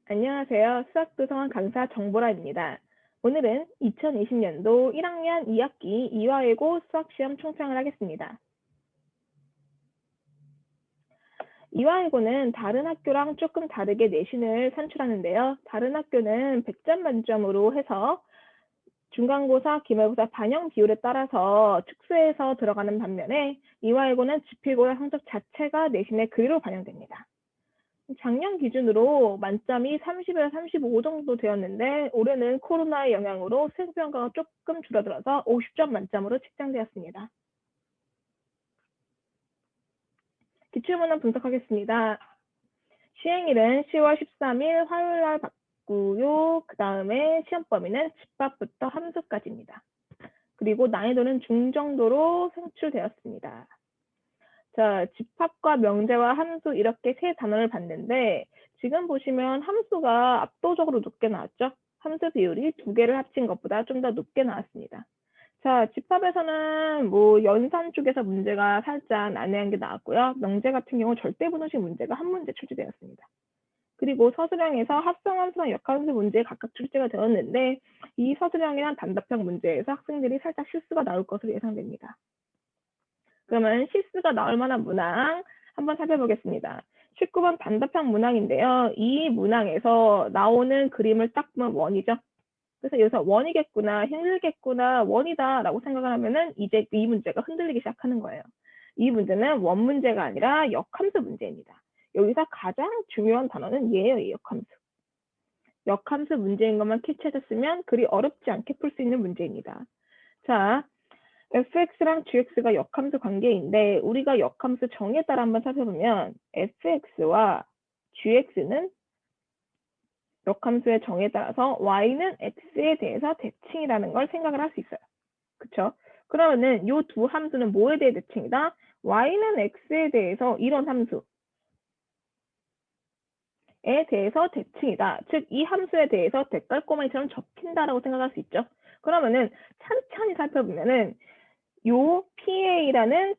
안녕하세요. 수학도서관 강사 정보라입니다. 오늘은 2020년도 1학년 2학기 이화예고 수학시험 총평을 하겠습니다. 이화예고는 다른 학교랑 조금 다르게 내신을 산출하는데요. 다른 학교는 100점 만점으로 해서 중간고사, 기말고사 반영 비율에 따라서 축소해서 들어가는 반면에 이화예고는 지필고사 성적 자체가 내신의 그대로 반영됩니다. 작년 기준으로 만점이 30에서 35 정도 되었는데 올해는 코로나의 영향으로 수행평가가 조금 줄어들어서 50점 만점으로 책정되었습니다. 기출문헌 분석하겠습니다. 시행일은 10월 13일 화요일 날 받고요. 그 다음에 시험 범위는 집합부터 함수까지입니다. 그리고 난이도는 중정도로 산출되었습니다. 자, 집합과 명제와 함수 이렇게 세 단어를 봤는데 지금 보시면 함수가 압도적으로 높게 나왔죠? 함수 비율이 두 개를 합친 것보다 좀 더 높게 나왔습니다. 자, 집합에서는 연산 쪽에서 문제가 살짝 난해한 게 나왔고요. 명제 같은 경우 절대분호식 문제가 한 문제 출제되었습니다. 그리고 서술형에서 합성함수랑 역함수 문제 각각 출제가 되었는데 이 서술형이랑 단답형 문제에서 학생들이 살짝 실수가 나올 것으로 예상됩니다. 그러면 실수가 나올 만한 문항 한번 살펴보겠습니다. 19번 단답형 문항인데요. 이 문항에서 나오는 그림을 딱 보면 원이죠. 그래서 여기서 원이겠구나, 힘들겠구나, 원이다 라고 생각을 하면은 이제 이 문제가 흔들리기 시작하는 거예요. 이 문제는 원 문제가 아니라 역함수 문제입니다. 여기서 가장 중요한 단어는 얘예요, 이 역함수. 역함수 문제인 것만 캐치하셨으면 그리 어렵지 않게 풀 수 있는 문제입니다. 자, fx랑 gx가 역함수 관계인데 우리가 역함수 정의에 따라 한번 살펴보면 fx와 gx는 역함수의 정의에 따라서 y는 x에 대해서 대칭이라는 걸 생각을 할 수 있어요. 그쵸? 그러면은 이 두 함수는 뭐에 대해 대칭이다? y는 x에 대해서 이런 함수에 대해서 대칭이다. 즉 이 함수에 대해서 대깔꼬마이처럼 접힌다라고 생각할 수 있죠. 그러면은 천천히 살펴보면은 요 PA라는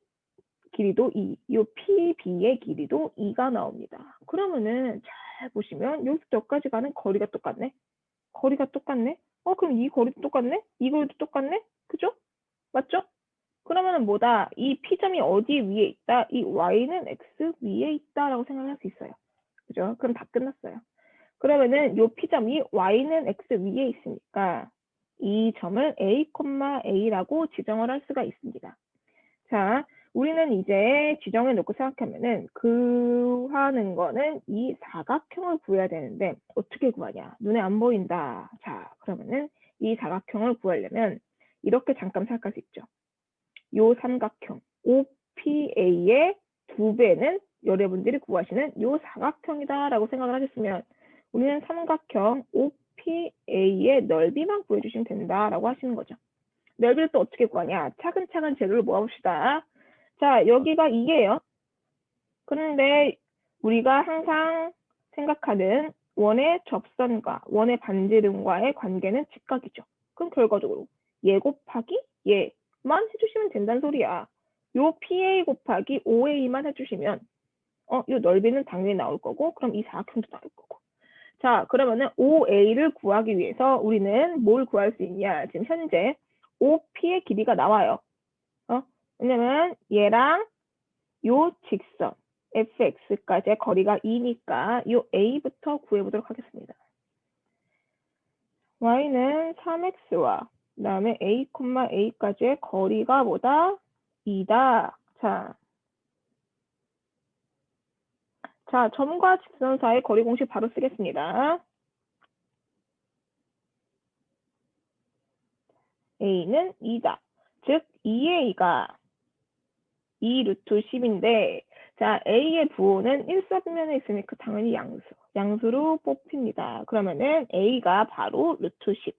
길이도 2, 요 PB의 길이도 2가 나옵니다. 그러면은 잘 보시면 여기서까지 가는 거리가 똑같네. 거리가 똑같네. 그럼 이 거리도 똑같네? 이 거리도 똑같네? 그죠? 맞죠? 그러면은 뭐다? 이 P점이 어디 위에 있다? 이 Y는 X 위에 있다라고 생각할 수 있어요. 그죠? 그럼 다 끝났어요. 그러면은 요 P점이 Y는 X 위에 있으니까 이 점을 A, A라고 지정을 할 수가 있습니다. 자, 우리는 이제 지정해 놓고 생각하면은 구하는 거는 이 사각형을 구해야 되는데 어떻게 구하냐? 눈에 안 보인다. 자, 그러면은 이 사각형을 구하려면 이렇게 잠깐 생각할 수 있죠. 요 삼각형 OPA의 2배는 여러분들이 구하시는 요 사각형이다라고 생각을 하셨으면 우리는 삼각형 OPA의 넓이만 구해주시면 된다라고 하시는 거죠. 넓이를 또 어떻게 구하냐? 차근차근 재료를 모아봅시다. 자, 여기가 2예요. 그런데 우리가 항상 생각하는 원의 접선과 원의 반지름과의 관계는 직각이죠. 그럼 결과적으로 얘 곱하기 얘만 해주시면 된다는 소리야. 요 PA 곱하기 OA만 해주시면 요 넓이는 당연히 나올 거고 그럼 이 사각형도 나올 거고. 자, 그러면은 OA를 구하기 위해서 우리는 뭘 구할 수 있냐? 지금 현재 OP의 길이가 나와요. 왜냐면 얘랑 요 직선 fx까지의 거리가 2니까 요 a부터 구해보도록 하겠습니다. y는 3x와 그 다음에 a, a까지의 거리가 뭐다? 2다. 자, 점과 직선 사이의 거리 공식 바로 쓰겠습니다. a는 2다. 즉 2a가 2 루트 10인데 자, a의 부호는 일사분면에 있으니까 당연히 양수로 뽑힙니다. 그러면은 a가 바로 루트 10.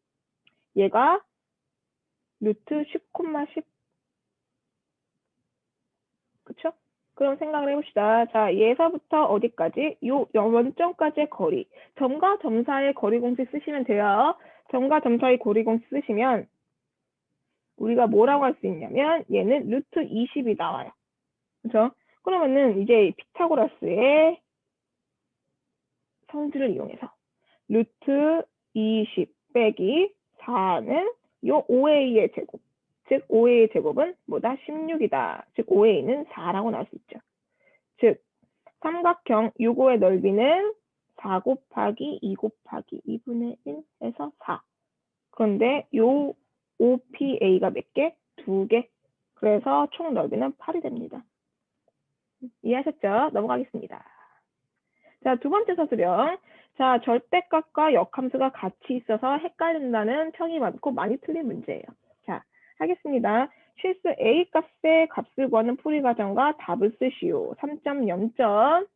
얘가 루트 10,10. 그쵸? 그럼 생각을 해봅시다. 자, 얘서부터 어디까지? 요 원점까지의 거리. 점과 점 사이의 거리 공식 쓰시면 돼요. 점과 점 사이 거리 공식 쓰시면 우리가 뭐라고 할 수 있냐면 얘는 루트 20이 나와요. 그쵸? 그러면은 이제 피타고라스의 성질을 이용해서 루트 20 빼기 4는 요 5a의 제곱. 즉 5a의 제곱은 뭐다? 16이다. 즉 5a는 4라고 나올 수 있죠. 즉 삼각형 6호의 넓이는 4 곱하기 2 곱하기 2분의 1에서 4. 그런데 요 OPA가 몇 개? 2개. 그래서 총 넓이는 8이 됩니다. 이해하셨죠? 넘어가겠습니다. 자, 두 번째 서술형. 자, 절대값과 역함수가 같이 있어서 헷갈린다는 평이 많고 많이 틀린 문제예요. 자, 하겠습니다. 실수 A 값의 값을 구하는 풀이 과정과 답을 쓰시오. 3.0점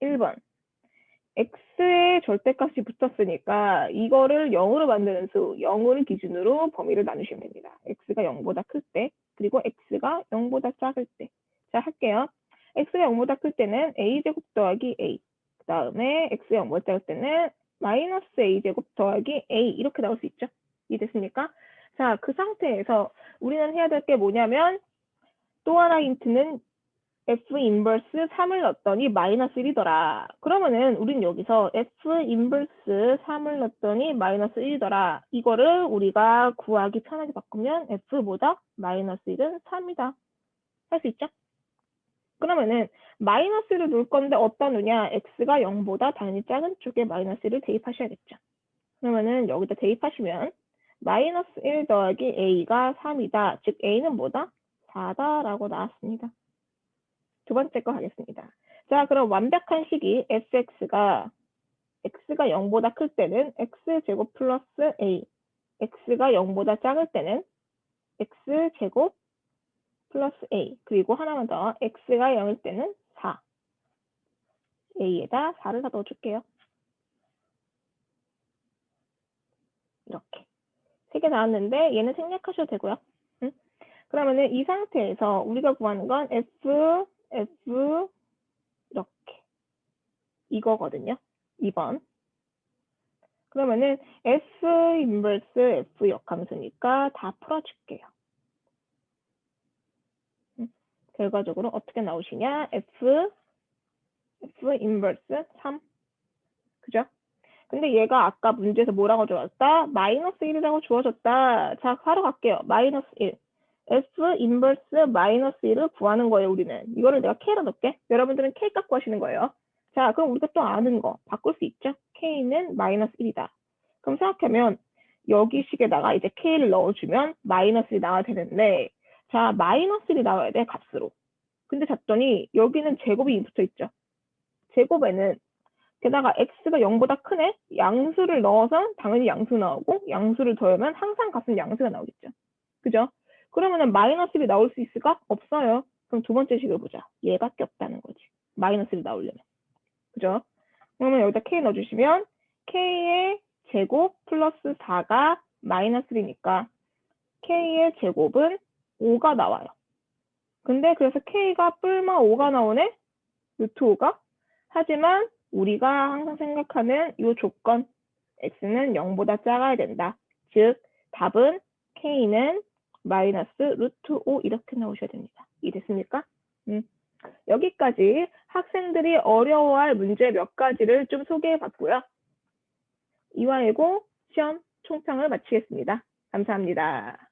1번. x의 절대값이 붙었으니까 이거를 0으로 만드는 수, 0을 기준으로 범위를 나누시면 됩니다. x가 0보다 클 때, 그리고 x가 0보다 작을 때. 자, 할게요. x가 0보다 클 때는 a제곱 더하기 a. 그 다음에 x가 0보다 작을 때는 마이너스 a제곱 더하기 a. 이렇게 나올 수 있죠. 이해됐습니까? 자, 그 상태에서 우리는 해야 될 게 뭐냐면 또 하나 힌트는 f 인버스 3을 넣었더니 마이너스 1이더라. 그러면은 우린 여기서 f 인버스 3을 넣었더니 마이너스 1이더라. 이거를 우리가 구하기 편하게 바꾸면 f보다 마이너스 1은 3이다. 할 수 있죠? 그러면은 마이너스를 넣을 건데 어디다 넣냐? x가 0보다 당연히 작은 쪽에 마이너스 1을 대입하셔야겠죠. 그러면은 여기다 대입하시면 마이너스 1 더하기 a가 3이다. 즉 a는 뭐다? 4다라고 나왔습니다. 두 번째 거 하겠습니다. 자, 그럼 완벽한 식이 fx가 x가 0보다 클 때는 x제곱 플러스 a, x가 0보다 작을 때는 x제곱 플러스 a, 그리고 하나만 더, x가 0일 때는 4. a에다 4를 다 넣어줄게요. 이렇게. 3개 나왔는데 얘는 생략하셔도 되고요. 응? 그러면은 이 상태에서 우리가 구하는 건 f 이렇게 이거거든요. 2번. 그러면은 f 인버스 f 역함수니까 다 풀어줄게요. 결과적으로 어떻게 나오시냐? f 인버스 3. 그죠? 근데 얘가 아까 문제에서 뭐라고 주었다? 마이너스 1이라고 주어졌다. 자, 바로 갈게요. 마이너스 1. f 인버스 마이너스 1을 구하는 거예요, 우리는. 이거를 내가 k로 넣을게. 여러분들은 k 값 구하시는 거예요. 자, 그럼 우리가 또 아는 거 바꿀 수 있죠? k는 마이너스 1이다. 그럼 생각하면 여기 식에다가 이제 k를 넣어주면 마이너스 1이 나와야 되는데, 자, 마이너스 1이 나와야 돼, 값으로. 근데 봤더니 여기는 제곱이 붙어 있죠. 제곱에는 게다가 x가 0보다 크네? 양수를 넣어서 당연히 양수 나오고, 양수를 더하면 항상 값은 양수가 나오겠죠. 그죠? 그러면은 마이너스 1이 나올 수 있을까? 없어요. 그럼 두 번째 식을 보자. 얘밖에 없다는 거지. 마이너스 1이 나오려면. 그죠? 그러면 여기다 k 넣어주시면 k의 제곱 플러스 4가 마이너스 1이니까 k의 제곱은 5가 나와요. 근데 그래서 k가 뿔마 5가 나오네? 루트 5가? 하지만 우리가 항상 생각하는 이 조건 x는 0보다 작아야 된다. 즉 답은 k는 마이너스 루트 5 이렇게 나오셔야 됩니다. 이해됐습니까? 여기까지 학생들이 어려워할 문제 몇 가지를 좀 소개해봤고요. 이화예고 시험 총평을 마치겠습니다. 감사합니다.